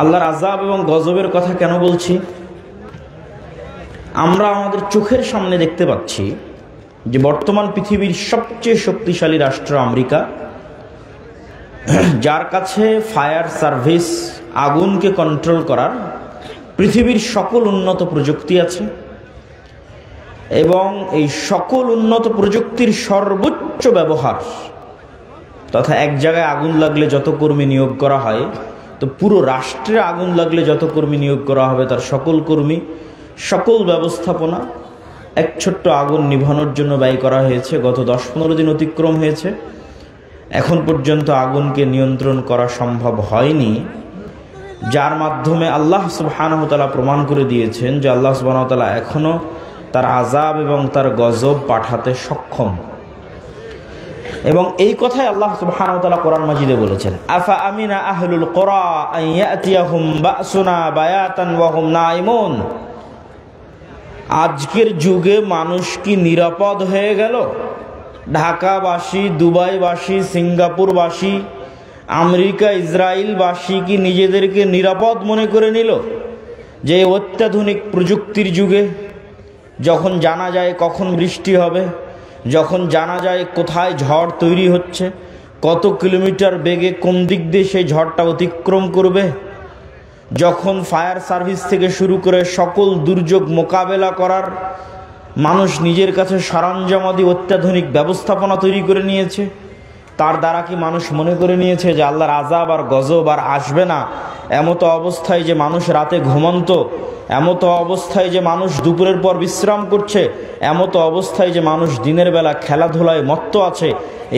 আল্লাহর আযাব এবং গজবের কথা কেন বলছি? আমরা আমাদের চোখের সামনে দেখতে পাচ্ছি যে বর্তমান পৃথিবীর সবচেয়ে শক্তিশালী রাষ্ট্র আমেরিকা, যার কাছে ফায়ার সার্ভিস, আগুনকে কন্ট্রোল করার পৃথিবীর সকল উন্নত প্রযুক্তি আছে, এবং এই সকল উন্নত প্রযুক্তির সর্বোচ্চ ব্যবহার তথা এক জায়গায় আগুন লাগলে যত কর্মী নিয়োগ করা হয়, তো পুরো রাষ্ট্রে আগুন লাগলে যত কর্মী নিয়োগ করা হবে তার সকল কর্মী, সকল ব্যবস্থাপনা এক ছোট্ট আগুন নিভানোর জন্য ব্যয় করা হয়েছে। গত 10-15 দিন অতিক্রম হয়েছে, এখন পর্যন্ত আগুনকে নিয়ন্ত্রণ করা সম্ভব হয়নি, যার মাধ্যমে আল্লাহ সুবহানাহু ওয়া তাআলা প্রমাণ করে দিয়েছেন যে আল্লাহ সুবহানাহু ওয়া তাআলা এখনও তার আযাব এবং তার গজব পাঠাতে সক্ষম। এবং এই কথাই আল্লাহ সুবহানাহু ওয়া তাআলা কোরআন মাজিদে বলেছেন, আফা আমিনা আহলুল কুরা আন ইয়াতিয়াহুম বাসুনা বায়াতান ওয়া হুম নাইমুন। আজকের যুগে মানুষ কি নিরাপদ হয়ে গেল? ঢাকাবাসী, দুবাইবাসী, সিঙ্গাপুরবাসী, আমেরিকা, ইসরায়েলবাসী কি নিজেদেরকে নিরাপদ মনে করে নিল যে অত্যাধুনিক প্রযুক্তির যুগে যখন জানা যায় কখন বৃষ্টি হবে, যখন জানা যায় কোথায় ঝড় তৈরি হচ্ছে, কত কিলোমিটার বেগে কোন দিক দিয়ে সেই ঝড়টা অতিক্রম করবে, যখন ফায়ার সার্ভিস থেকে শুরু করে সকল দুর্যোগ মোকাবেলা করার মানুষ নিজের কাছে সরঞ্জামাদি অত্যাধুনিক ব্যবস্থাপনা তৈরি করে নিয়েছে, তার দ্বারা কি মানুষ মনে করে নিয়েছে যে আল্লাহর আযাব আর গজব আর আসবে না? এমতো অবস্থায় যে মানুষ রাতে ঘুমন্ত, এমতো অবস্থায় যে মানুষ দুপুরের পর বিশ্রাম করছে, এমতো অবস্থায় যে মানুষ দিনের বেলা খেলাধুলায় মত্ত আছে,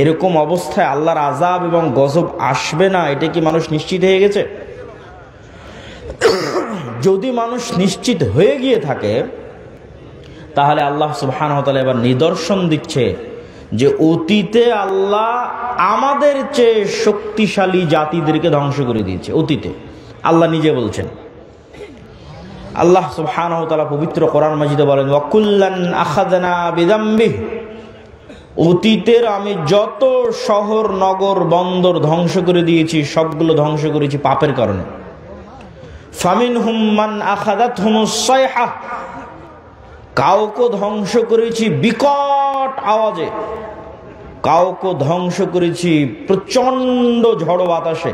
এরকম অবস্থায় আল্লাহর আযাব এবং গজব আসবে না, এটা কি মানুষ নিশ্চিত হয়ে গেছে? যদি মানুষ নিশ্চিত হয়ে গিয়ে থাকে, তাহলে আল্লাহ সুবহানাহু ওয়া তাআলা এবার নিদর্শন দিচ্ছে যে অতীতে আল্লাহ আমাদের চেয়ে শক্তিশালী জাতিদেরকে ধ্বংস করে দিয়েছে। অতীতে আল্লাহ নিজে বলছেন, আল্লাহ সুবহানাহু ওয়া তাআলা পবিত্র কোরআন মাজিদে বলেন, ওয়া কুল্লান আখাযনা বিযামবিহি। অতীতের আমি যত শহর, নগর, বন্দর ধ্বংস করে দিয়েছি, সবগুলো ধ্বংস করেছি পাপের কারণে। ফামিনহুম মান আখাযাতহুমুস সাইহা। কাউকে ধ্বংস করেছি বিকট আওয়াজে, কাউকে ধ্বংস করেছি প্রচন্ড ঝড় বাতাসে,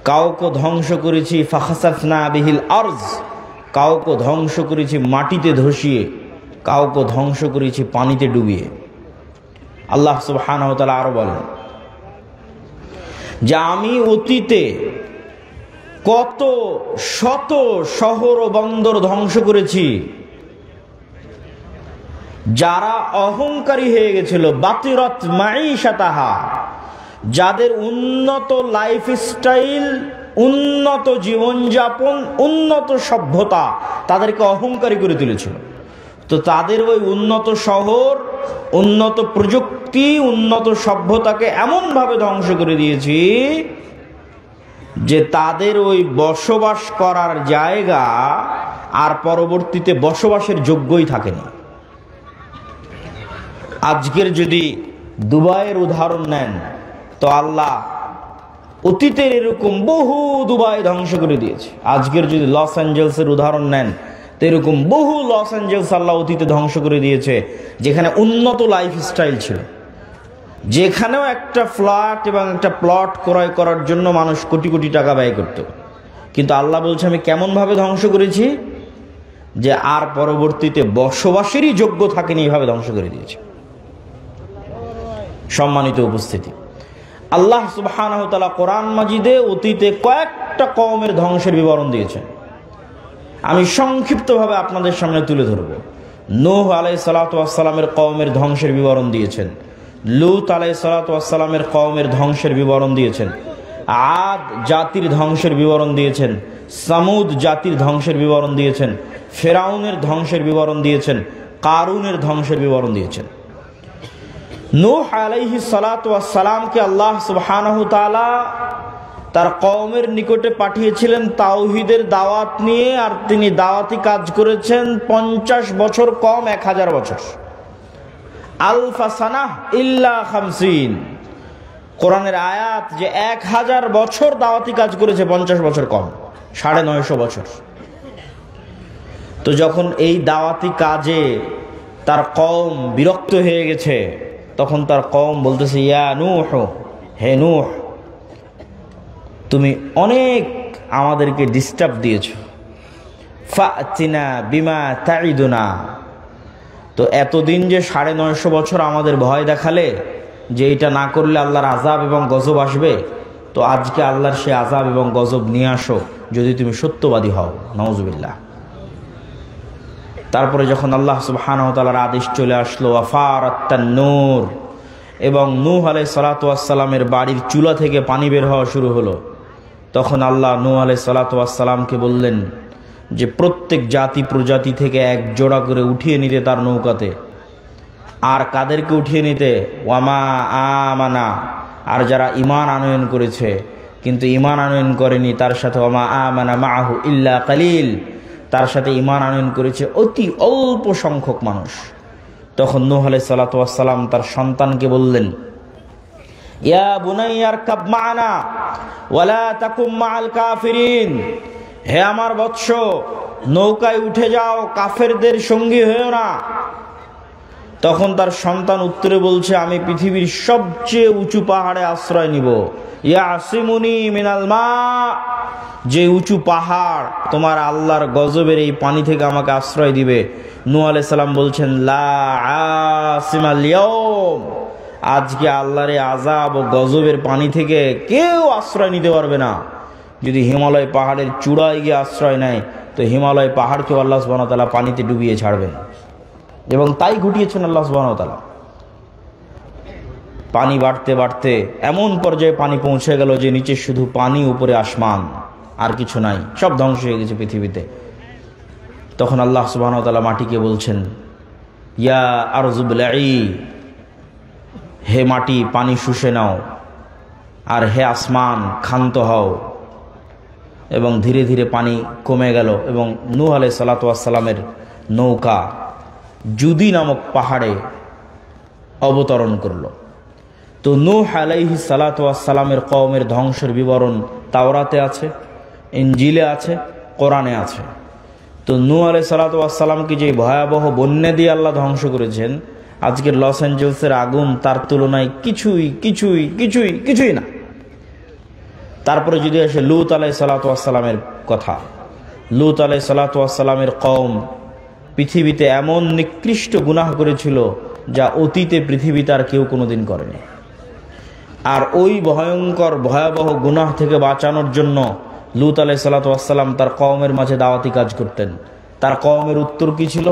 কাউকে ধ্বংস করেছি ফাখাসাফনা বিহিল আরজ, কাউকে ধ্বংস করেছি মাটিতে ধসিয়ে, কাউকে ধ্বংস করেছি পানিতে ডুবিয়ে। আল্লাহ সুবহানাহু ওয়া তাআলা আরো বলেন যে আমি অতীতে কত শত শহর ও বন্দর ধ্বংস করেছি, যারা অহংকারী হয়ে গেছিল, বাতিরাত মাঈশাতাহা, যাদের উন্নত লাইফস্টাইল, উন্নত জীবনযাপন, উন্নত সভ্যতা তাদেরকে অহংকারী করে তুলেছিল। তো তাদের ওই উন্নত শহর, উন্নত প্রযুক্তি, উন্নত সভ্যতাকে এমনভাবে ধ্বংস করে দিয়েছি যে তাদের ওই বসবাস করার জায়গা আর পরবর্তীতে বসবাসের যোগ্যই থাকেনি। আজকের যদি দুবাইয়ের উদাহরণ নেন, তো আল্লাহ অতীতের এরকম বহু দুবাই ধ্বংস করে দিয়েছে। আজকের যদি লস অ্যাঞ্জেলসের উদাহরণ নেন, তো এরকম বহু লস অ্যাঞ্জেলস আল্লাহ অতীতে ধ্বংস করে দিয়েছে, যেখানে উন্নত লাইফস্টাইল ছিল, যেখানেও একটা ফ্ল্যাট এবং একটা প্লট ক্রয় করার জন্য মানুষ কোটি কোটি টাকা ব্যয় করত। কিন্তু আল্লাহ বলছে আমি কেমনভাবে ধ্বংস করেছি যে আর পরবর্তীতে বসবাসেরই যোগ্য থাকেনি, এইভাবে ধ্বংস করে দিয়েছে। সম্মানিত উপস্থিতি, আল্লাহ সুবহানাহু ওয়া তাআলা কোরআন মাজিদে অতীতে কয়েকটা কওমের ধ্বংসের বিবরণ দিয়েছেন। আমি সংক্ষিপ্তভাবে আপনাদের সামনে তুলে ধরব। নূহ আলাইহিস সালাতু ওয়াস সালামের কওমের ধ্বংসের বিবরণ দিয়েছেন, লূত আলাইহিস সালাতু ওয়াস সালামের কওমের ধ্বংসের বিবরণ দিয়েছেন, আদ জাতির ধ্বংসের বিবরণ দিয়েছেন, সামুদ জাতির ধ্বংসের বিবরণ দিয়েছেন, ফেরাউনের ধ্বংসের বিবরণ দিয়েছেন, কারুনের ধ্বংসের বিবরণ দিয়েছেন। নূহ আলাইহিস সালাতু ওয়াস সালামকে আল্লাহ সুবহানাহু ওয়া তাআলা তার কওমের নিকটে পাঠিয়েছিলেন তাওহীদের দাওয়াত নিয়ে, আর তিনি দাওয়াতি কাজ করেছেন 50 বছর কম 1000 বছর, আলফা সানাহ ইল্লা 50। কোরআনের আয়াত যে 1000 বছর দাওয়াতি কাজ করেছে, 50 বছর কম, 950 বছর। তো যখন এই দাওয়াতি কাজে তার কওম বিরক্ত হয়ে গেছে, তখন তার কওম বলতেছে, ইয়া নূহ, হে নূহ, তুমি অনেক আমাদেরকে ডিস্টার্ব দিয়েছ, ফাতিনা বিমা তাইদুনা। তো এতদিন যে 950 বছর আমাদের ভয় দেখালে যে এটা না করলে আল্লাহর আযাব এবং গজব আসবে, তো আজকে আল্লাহর সে আযাব এবং গজব নিয়ে আসো যদি তুমি সত্যবাদী হও। নাউজুবিল্লাহ। তারপরে যখন আল্লাহ সুবহানাহু ওয়া তাআলার আদেশ চলে আসলো, ওয়াফারাত তান্নূর, এবং নূহ আলাইহিস সালাতু ওয়াস সালামের বাড়ির চুলা থেকে পানি বের হওয়া শুরু হলো, তখন আল্লাহ নূহ আলাইহিস সালাতু ওয়াস সালামকে বললেন যে প্রত্যেক জাতি প্রজাতি থেকে এক জোড়া করে উঠিয়ে নিতে তার নৌকাতে। আর কাদেরকে উঠিয়ে নিতে? ওয়ামা আমানা, আর যারা ঈমান আনয়ন করেছে কিন্তু ঈমান আনয়ন করেনি তার সাথে, ওয়ামা আমানা মাআহু ইল্লা কালিল, তার সাথে ঈমান আনয়ন করেছে অতি অল্প সংখ্যক মানুষ। তখন নূহ আলাইহিস সালাতু ওয়াস সালাম তার সন্তানকে বললেন, ইয়া বুনাইয়া আরকাব মা'ানা ওয়ালা তাকুম মা'আল কাফিরিন, হে আমার বৎস, নৌকায় উঠে যাও, কাফেরদের সঙ্গী হয়েও না। তখন তার সন্তান উত্তরে বলছে, আমি পৃথিবীর সবচেয়ে উঁচু পাহাড়ে আশ্রয় নিব। ইয়াসিমুনি মিনাল মা, যে উঁচু পাহাড় তোমার আল্লাহর গজবের এই পানি থেকে আমাকে আশ্রয় দিবে। নূহ আলাইহিস সালাম বলছেন, লা আসিমাল ইয়াউম, আজকে আল্লাহর আযাব ও গজবের পানি থেকে কেউ আশ্রয় নিতে পারবে না। যদি হিমালয় পাহাড়ের চূড়ায় গিয়ে আশ্রয় নেয়, তো হিমালয় পাহাড়কে আল্লাহ সুবহানাহু ওয়া তাআলা পানিতে ডুবিয়ে ছাড়বেন, এবং তাই ঘটিয়েছেন আল্লাহ সুবহানাহু ওয়া তাআলা। পানি বাড়তে বাড়তে এমন পর্যায়ে পানি পৌঁছে গেল যে নিচে শুধু পানি, উপরে আসমান, আর কিছু নাই, সব ধ্বংস হয়ে গেছে পৃথিবীতে। তখন আল্লাহ সুবহানাহু ওয়া তাআলা মাটিকে বলছেন, ইয়া আরযু বলঈ, হে মাটি পানি শুষে নাও, আর হে আসমান ক্ষান্ত হও। এবং ধীরে ধীরে পানি কমে গেল, এবং নূহ আলাইহিস সালাতু ওয়াস সালামের নৌকা জুদি নামক পাহাড়ে অবতরণ করল। তো নূহ আলাইহিস সালাতু ওয়াস সালামের কওমের ধ্বংসের বিবরণ তাওরাতে আছে, ইনজিলে আছে, কোরআনে আছে। তো নূহ আলাইহিস সালাতু ওয়াস সালামকে যে ভয়াবহ বন্যা দিয়ে আল্লাহ ধ্বংস করেছেন, আজকের লস অ্যাঞ্জেলসের আগুন তার তুলনায় কিছুই কিছুই কিছুই কিছুই না। তারপরে যদি আসে লূত আলাইহিস সালাতু ওয়াস সালামের কথা, লূত আলাইহিস সালাতু ওয়াস সালামের কওম পৃথিবীতে এমন নিকৃষ্ট গুনাহ করেছিল যা অতীতে পৃথিবীতে আর কেউ কোনোদিন করেনি। আর ওই ভয়ঙ্কর ভয়াবহ গুনাহ থেকে বাঁচানোর জন্য লূত আলাইহিস সালাতু ওয়াস সালাম তার কওমের মাঝে দাওয়াতি কাজ করতেন। তার কওমের উত্তর কি ছিল?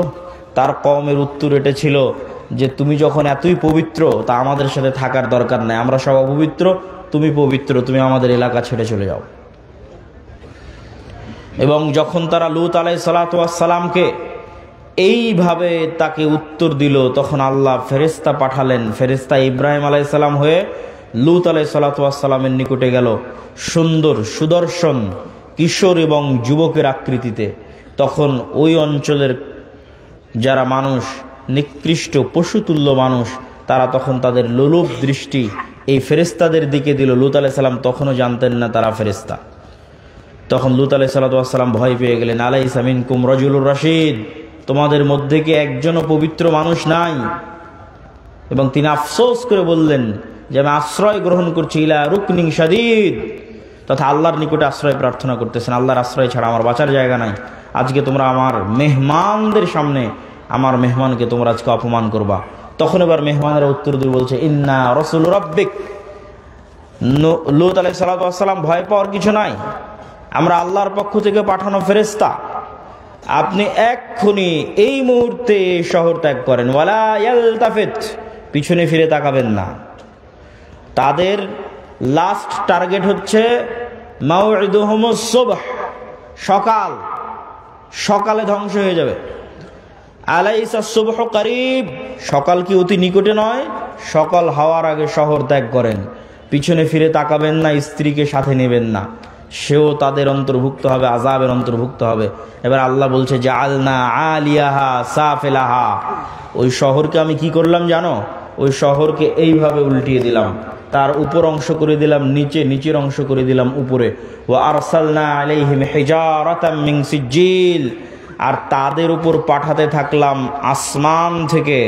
তার কওমের উত্তর এটা ছিল যে তুমি যখন এতই পবিত্র, তা আমাদের সাথে থাকার দরকার নাই, আমরা সব অপবিত্র, তুমি পবিত্র, তুমি আমাদের এলাকা ছেড়ে চলে যাও। এবং যখন তারা লূত আলাইহিস সালাতু ওয়াস সালামকে এইভাবে তাকে উত্তর দিল, তখন আল্লাহ ফেরেশতা পাঠালেন। ফেরেশতা ইব্রাহিম আলাইহিস সালাম হয়ে লূত আলাইহিস সালাতু ওয়াস সালামের নিকটে গেল, সুন্দর সুদর্শন কিশোর এবং যুবকের আকৃতিতে। তখন ওই অঞ্চলের যারা মানুষ, নিকৃষ্ট পশুতুল্য মানুষ, তারা তখন তাদের লোলুপ দৃষ্টি এই ফেরেশতাদের দিকে দিল। লূত আলাইহিস সালাম তখনও জানতেন না তারা ফেরেশতা। তখন লূত আলাইহিস সালাতু ওয়াস সালাম ভয় পেয়ে গেলেন, আলাইসা মিনকুম রাজুলুর রাশিদ, তোমাদের মধ্যে কি একজনও পবিত্র মানুষ নাই? এবং তিনি আফসোস করে বললেন যে আমি আশ্রয় গ্রহণ করছি ইলা রুকনিন শাদীদ, তথা আল্লাহর নিকটে আশ্রয় প্রার্থনা করতেছেন, আল্লাহর আশ্রয় ছাড়া আমার বাঁচার জায়গা নাই। আজকে তোমরা আমার মেহমানদের সামনে আমার মেহমানকে তোমরা আজকে অপমান করবা। তখন এবার মেহমানেরা উত্তর দিয়ে বলছে, ইন্না রাসূল রাব্বিক, লূত আলাইহিস সালাতু ওয়াস সালাম ভয় পাওয়ার কিছু নাই, আমরা আল্লাহর পক্ষ থেকে পাঠানো ফেরেশতা, আপনি এক্ষুনি এই মুহূর্তে শহর ত্যাগ করেন। ওয়ালা ইয়ালতাফিত, পিছনে ফিরে তাকাবেন না। তাদের লাস্ট টার্গেট হচ্ছে মাউইদুহুমুস সুবহ, সকাল, সকালে ধ্বংস হয়ে যাবে। আলাইসা সুবহু করিব, সকাল কি অতি নিকটে নয়? সকাল হওয়ার আগে শহর ত্যাগ করেন, পিছনে ফিরে তাকাবেন না, স্ত্রীকে সাথে নেবেন না, সেও তাদের অন্তর্ভুক্ত হবে, আযাবের অন্তর্ভুক্ত হবে। এবার আল্লাহ বলছে যে আলনা আলিয়াহা সাফিলাহা, ওই শহরকে আমি কি করলাম জানো? ওই শহরকে এইভাবে উল্টিয়ে দিলাম, তার উপর অংশ করে দিলাম নিচে, নিচের অংশ করে দিলাম উপরে। ওয়া আরসালনা আলাইহিম হিজারাতাম মিন সিজিল, আর তাদের উপর পাঠাতে থাকলাম আসমান থেকে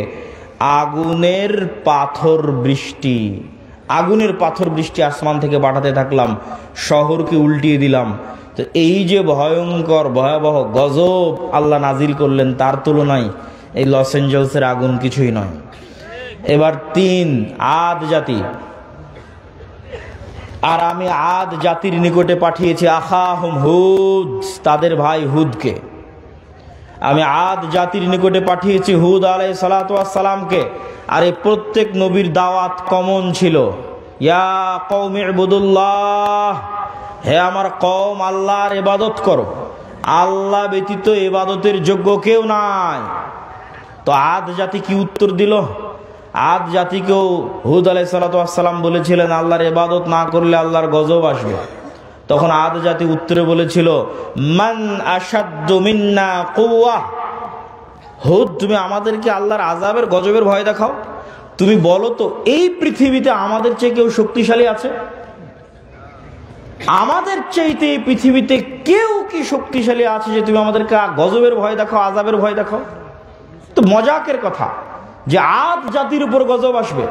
আগুনের পাথর বৃষ্টি। আগুনের পাথর বৃষ্টি আসমান থেকে পাঠাতে থাকলাম, শহরকে উল্টিয়ে দিলাম। তো এই যে ভয়ঙ্কর ভয়াবহ গজব আল্লাহ নাজিল করলেন, তার তুলনায় এই লস এঞ্জেলসের আগুন কিছুই নয়। এবার 3, আদ জাতি। আর আমি আদ জাতির নিকটে পাঠিয়েছি আখাহুম হুদ, তাদের ভাই হুদকে। আমি আদ জাতির নিকটে পাঠিয়েছি হুদ আলাইহিস সালাতু ওয়াস সালামকে। আর এই প্রত্যেক নবীর দাওয়াত কমন ছিল, ইয়া কওমি ইবুদুল্লাহ, হে আমার কওম আল্লাহর ইবাদত করো, আল্লাহ ব্যতীত ইবাদতের যোগ্য কেউ নাই। তো আদ জাতি কি উত্তর দিল? আদ জাতিকেও হুদ আলাইহিস সালাতু ওয়াস সালাম বলেছিলেন আল্লাহর ইবাদত না করলে আল্লাহর গজব আসবে। তখন আদ জাতি উত্তরে বলেছিল, মান আশাদ্দু মিন্না কুওয়া, হুদ তুমি আমাদেরকে আল্লাহর আযাবের গজবের ভয় দেখাও। তুমি বলো তো এই পৃথিবীতে আমাদের চেয়ে কেউ শক্তিশালী আছে? আমাদের চাইতে এই পৃথিবীতে কেউ কি শক্তিশালী আছে যে তুমি আমাদেরকে গজবের ভয় দেখাও, আযাবের ভয় দেখাও? তো মজাকের কথা যে আদ জাতির উপর গজব আসবে।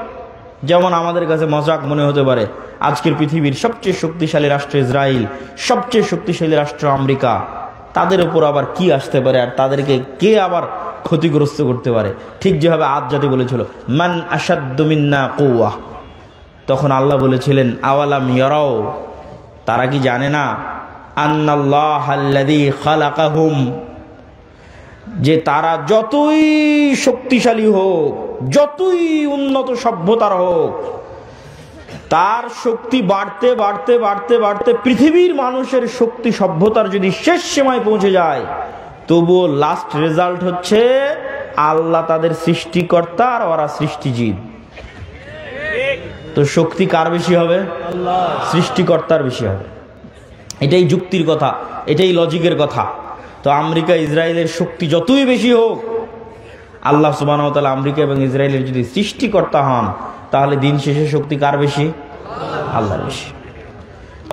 যেমন আমাদের কাছে মজাক মনে হতে পারে আজকের পৃথিবীর সবচেয়ে শক্তিশালী রাষ্ট্র ইসরায়েল, সবচেয়ে শক্তিশালী রাষ্ট্র আমেরিকা, তাদের উপর আবার কি আসতে পারে আর তাদেরকে কে আবার ক্ষতিগ্রস্ত করতে পারে? ঠিক যেভাবে আদ জাতি বলেছিল মান আশাদ্দু মিন্না কুওয়া, তখন আল্লাহ বলেছিলেন আওয়ালাম ইয়ারাও, তারা কি জানে না আন্নাল্লাহাল্লাযী খালাকাহুম, যে তারা যতই শক্তিশালী হোক, যতই উন্নত সভ্যতার হোক, তার শক্তি বাড়তে বাড়তে বাড়তে বাড়তে পৃথিবীর মানুষের শক্তি সভ্যতার যদি শেষ সীমায় পৌঁছে যায়, তবুও লাস্ট রেজাল্ট হচ্ছে আল্লাহ তাদের সৃষ্টিকর্তা আর ওরা সৃষ্টিজীব। তো শক্তি কার বেশি হবে? সৃষ্টিকর্তার বেশি হবে। এটাই যুক্তির কথা, এটাই লজিকের কথা। তো আমেরিকা ইসরায়েলের শক্তি যতই বেশি হোক, আল্লাহ সুবহানাহু ওয়া তাআলা আমেরিকা এবং ইসরায়েলের যদি সৃষ্টিকর্তা হন, তাহলে দিন শেষে শক্তি কার বেশি? আল্লাহর বেশি।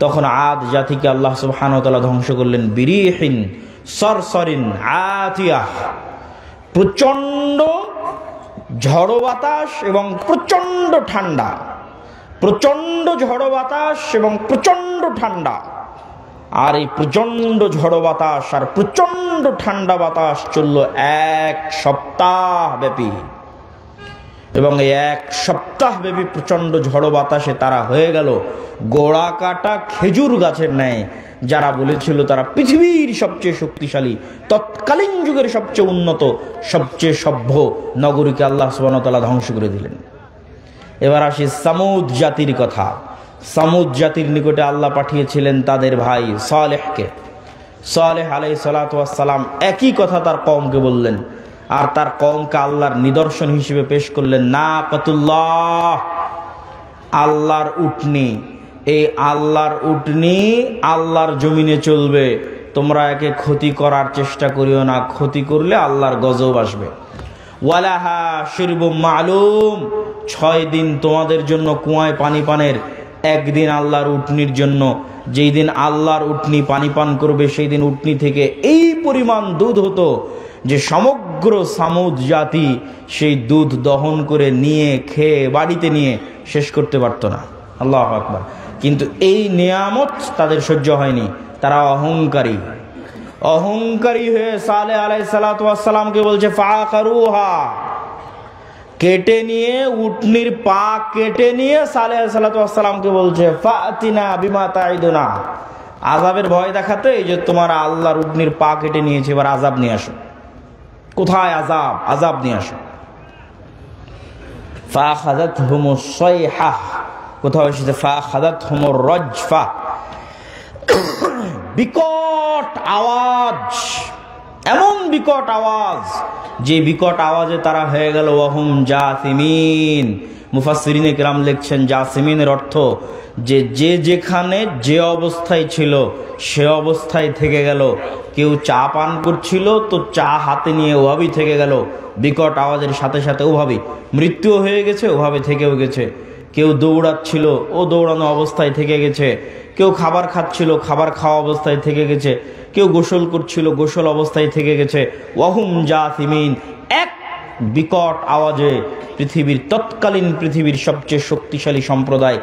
তখন আদ জাতিকে আল্লাহ সুবহানাহু ওয়া তাআলা ধ্বংস করলেন বিরিহিন সরসরিন আতিয়াহ, প্রচণ্ড ঝড়ো বাতাস এবং প্রচণ্ড ঠান্ডা, প্রচণ্ড ঝড়ো বাতাস এবং প্রচণ্ড ঠান্ডা। আর এই প্রচণ্ড ঝড়ো বাতাস আর প্রচণ্ড ঠান্ডা বাতাস চলল 1 সপ্তাহ ব্যাপী। এবং এই 1 সপ্তাহ ব্যাপী প্রচণ্ড ঝড়ো বাতাসে তারা হয়ে গেল গোড়া কাটা খেজুর গাছের ন্যায়। যারা বলেছিল তারা পৃথিবীর সবচেয়ে শক্তিশালী, তৎকালীন যুগের সবচেয়ে উন্নত, সবচেয়ে সভ্য নগরীকে আল্লাহ সুবহানাহু ওয়া তাআলা ধ্বংস করে দিলেন। এবার আসি সামুদ জাতির কথা। সামুদ জাতির নিকটে আল্লাহ পাঠিয়েছিলেন তাদের ভাই সালেহকে। সালেহ আলাইহিস সালাতু ওয়াস সালাম একই কথা তার কওমকে বললেন, আর তার কওমকে আল্লাহর নিদর্শন হিসেবে পেশ করলেন নাকাতুল্লাহ, আল্লাহর উটনি। এই আল্লাহর উটনি আল্লাহর জমিনে চলবে, তোমরা একে ক্ষতি করার চেষ্টা করিও না, ক্ষতি করলে আল্লাহর গজব আসবে। ওয়ালাহা শিরবুম মালুম, 6 দিন তোমাদের জন্য কুয়ায় পানি পানের, একদিন আল্লাহর উটনির জন্য। যেই দিন আল্লাহর উটনি পানি পান করবে, সেই দিন উটনি থেকে এই পরিমাণ দুধ হতো যে সমগ্র সামুদ জাতি সেই দুধ দহন করে নিয়ে খেয়ে বাড়িতে নিয়ে শেষ করতে পারতো না। আল্লাহু আকবার। কিন্তু এই নিয়ামত তাদের সহ্য হয়নি, তারা অহংকারী। অহংকারী হয়ে সালেহ আলাইহিস সালাতু ওয়াস সালামকে বলছে ফাকারুহা, কেটে নিয়ে, উটনির পা কেটে নিয়ে সালেহ আলাইহিস সালাতু ওয়াস সালামকে বলছে ফাতিনা বিমা তাইদুনা, আযাবের ভয় দেখাতে এই যে তোমার আল্লাহর উটনির পা কেটে নিয়েছে, এবার আযাব নিয়ে আসো। কোথায় আযাব? আযাব নিয়ে আসো। ফাখাযাতহুমুস সাইহা, কোথাও এসেছে ফাখাযাতহুমুর রাজফা, বিকট আওয়াজ, এমন বিকট আওয়াজ যে বিকট আওয়াজে তারা হয়ে গেল ওয়াহুম জাসিমিন। মুফাসসিরিনে কেরাম লিখছেন জাসিমিনের অর্থ যে যে যেখানে যে অবস্থায় ছিল সে অবস্থায় থেকে গেল। কেউ চা পান করছিল তো চা হাতে নিয়ে ওভাবেই থেকে গেল, বিকট আওয়াজের সাথে সাথে ওভাবেই মৃত্যুও হয়ে গেছে, ওভাবে থেকেও গেছে। কেউ দৌড়াচ্ছিল, ও দৌড়ানো অবস্থায় থেকে গেছে। কেউ খাবার খাচ্ছিল, খাবার খাওয়া অবস্থায় থেকে গেছে। কেউ গোসল করছিল, গোসল অবস্থায় থেকে গেছে। ওয়াহুম জাথিমিন, এক বিকট আওয়াজে পৃথিবীর তৎকালীন পৃথিবীর সবচেয়ে শক্তিশালী সম্প্রদায়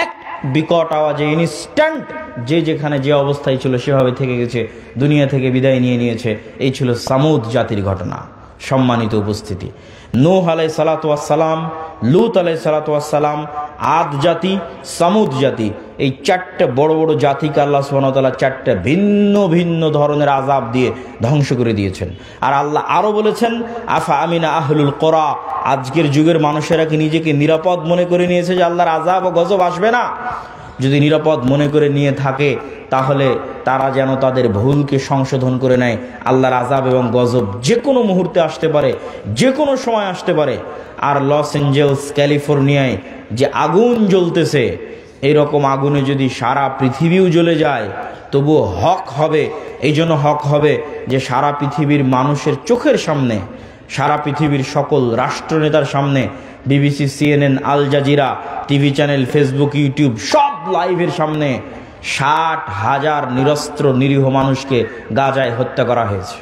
এক বিকট আওয়াজে ইনস্ট্যান্ট যে যেখানে যে অবস্থায় ছিল সেভাবে থেকে গেছে, দুনিয়া থেকে বিদায় নিয়ে নিয়েছে। এই ছিল সামুদ জাতির ঘটনা। সম্মানিত উপস্থিতি, নূহ আলাইহিস সালাতু ওয়াস সালাম, লূত আলাইহিস সালাতু ওয়াস সালাম, আদ জাতি, সামুদ জাতি, এই চারটে বড় বড় জাতিকে আল্লাহ সুবহানাহু ওয়া তাআলা চারটে ভিন্ন ভিন্ন ধরনের আযাব দিয়ে ধ্বংস করে দিয়েছেন। আর আল্লাহ আরো বলেছেন, আফা আমিনা আহলুল কোরা, আজকের যুগের মানুষেরা কি নিজেকে নিরাপদ মনে করে নিয়েছে যে আল্লাহর আযাব ও গজব আসবে না? যদি নিরাপদ মনে করে নিয়ে থাকে তাহলে তারা যেন তাদের ভুলকে সংশোধন করে নেয়। আল্লাহর আযাব এবং গজব যে কোনো মুহূর্তে আসতে পারে, যে কোনো সময় আসতে পারে। আর লস অ্যাঞ্জেলস ক্যালিফোর্নিয়ায় যে আগুন জ্বলতেছে, এইরকম আগুনে যদি সারা পৃথিবীও জ্বলে যায় তবুও হক হবে। এই জন্য হক হবে যে সারা পৃথিবীর মানুষের চোখের সামনে, সারা পৃথিবীর সকল রাষ্ট্রনেতার সামনে, BBC, CNN, Al Jazeera, TV channel, Facebook, YouTube সব লাইভের সামনে 60,000 নিরস্ত্র নিরীহ মানুষকে গাজায় হত্যা করা হয়েছে।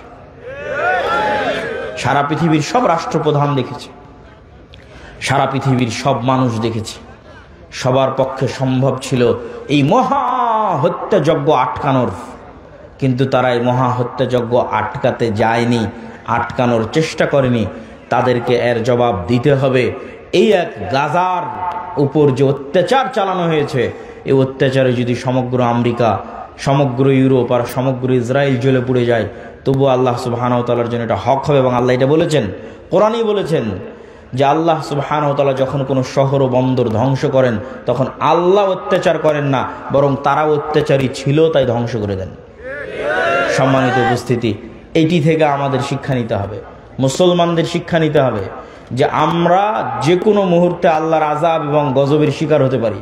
সারা পৃথিবীর সব রাষ্ট্রপ্রধান দেখেছে, সারা পৃথিবীর সব মানুষ দেখেছে। সবার পক্ষে সম্ভব ছিল এই মহা হত্যাযজ্ঞ আটকানোর, কিন্তু তারা এই মহা হত্যাযজ্ঞ আটকাতে যায়নি, আটকানোর চেষ্টা করেনি। তাদেরকে এর জবাব দিতে হবে। এই এক গাজার উপর যে অত্যাচার চালানো হয়েছে, এই অত্যাচারে যদি সমগ্র আমেরিকা, সমগ্র ইউরোপ আর সমগ্র ইসরায়েল জ্বলে পুড়ে যায়, তবু আল্লাহ সুবহানাহু ওয়া তাআলার জন্য এটা হক হবে। এবং আল্লাহ এটা বলেছেন, কোরআনই বলেছেন যে আল্লাহ সুবহানাহু ওয়া তাআলা যখন কোনো শহর ও বন্দর ধ্বংস করেন তখন আল্লাহ অত্যাচার করেন না, বরং তারা অত্যাচারী ছিল তাই ধ্বংস করে দেন। সম্মানিত উপস্থিতি, এইটি থেকে আমাদের শিক্ষা নিতে হবে, মুসলমানদের শিক্ষা নিতে হবে যে আমরা যে কোনো মুহূর্তে আল্লাহর আযাব এবং গজবের শিকার হতে পারি।